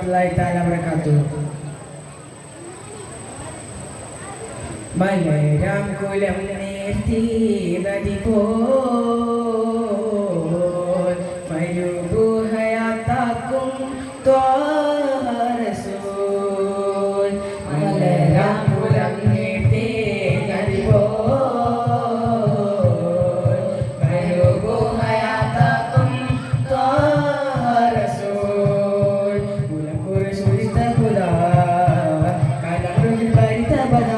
warahmatullahi taala wabarakatuh. മലരാം കുലം നേർത്തി നദി പോൽ മരുഭൂഹയാത്താക്കും ത്വാഹ റസൂൽ. മലരാം കുലം നേർത്തി നദി പോൽ മരുഭൂഹയാത്താക്കും ത്വാഹ റസൂൽ. കുലം കുറിച്ചുരിത്ത കുലാ കലം പരിത ബദാ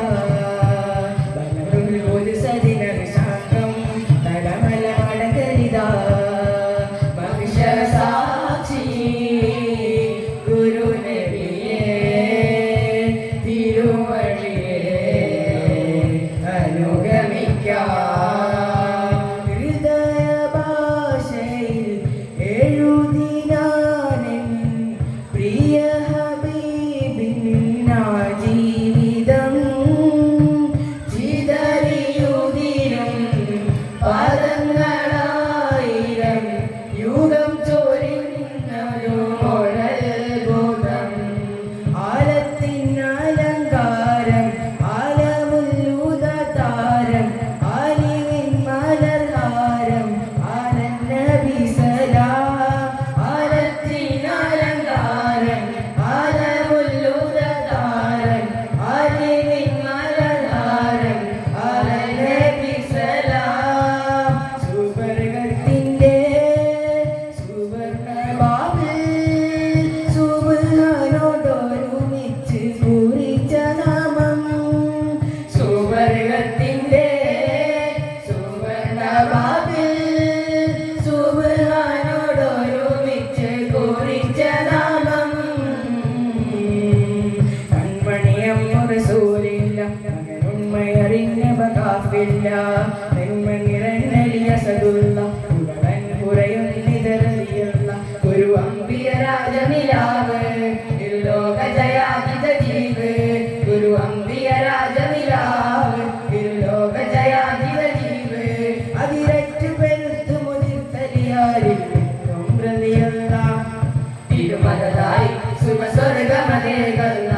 ഒരു അമ്പിയ രാജനിലാവ് ലോക ജയാതിത ജീവ്. ഒരു അമ്പിയ രാജനിലാവ് ലോക ജയാതിത ജീവ്. അതിരറ്റു പെരുത്തു മുതിർത്തലിയാരിൽ തിരുമലതായി സുഖസ്വർഗമതേകല്ല.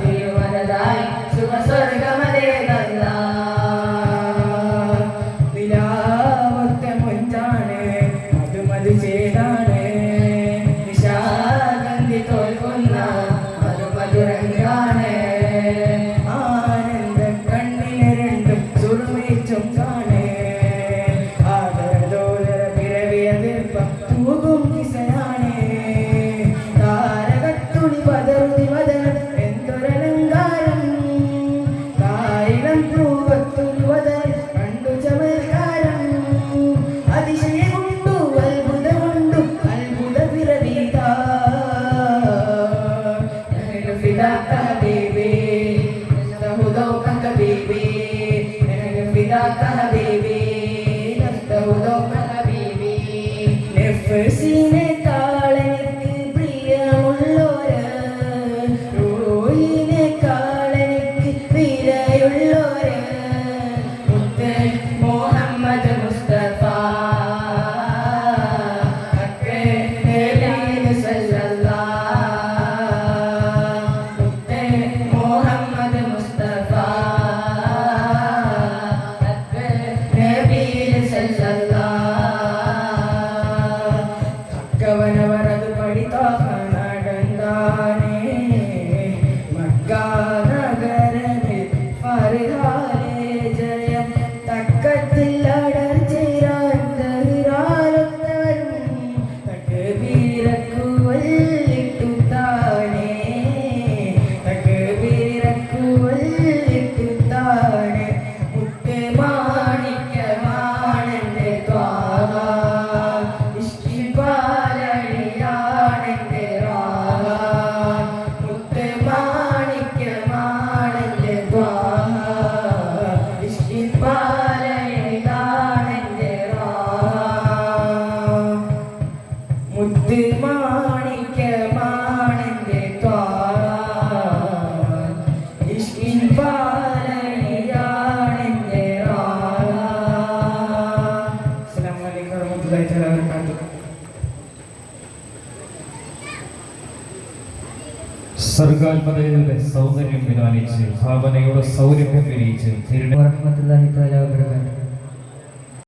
തിരുമലതായി സുഖസ്വർഗമതേകല്ല. നിലാവത്തെ മുഞ്ചാണ് മധു ചേതാണ്. നിശാഗന്ധി തോൽക്കുന്ന മധുരംഗാണ്. ആനന്ദ കണ്ണിന് രണ്ടും സുറുമിച്ചും കാണേ. ആദരദോദര പിറവിയ ദീർപ്പം തൂകും കിസനാണ്. താരകത്തുണി പതറുതി വദനം എന്തൊരലങ്കാരം. തായിളം പൂവത്തുണി വദനം കണ്ടു ചമൽക്കാരം. അതിശയം നഫ്സിനെ കാളനിക്ക് പ്രിയമുള്ളോര്. റൂഹിനെ കാളനിക്ക് വിലയുള്ളോര്. മുത്ത് മുഹമ്മദ് മുസ്തഫ கவனவரது படித்தாக நடந்தானே. மக்கா நகரமில் பருகாலே ஜெயம் தக்கத்தில் அடர்ச்சிராந்தரும் தக்கு வீரக்குவல்லிட்டுத்தானே. தக்கு வீரக்குவல்லிட்டுத்தானே. முத்து மாணிக்கமானന്റെ ത്വാഹ മുത്ത് സർഗാത്മകതയുടെ സൗന്ദര്യം വിധാനിച്ച് ഭാവനയുടെ സൗരഭ്യം വിരിയിച്ച് വറഹ്മത്തുള്ളാഹി തആല വബറകാതുഹു.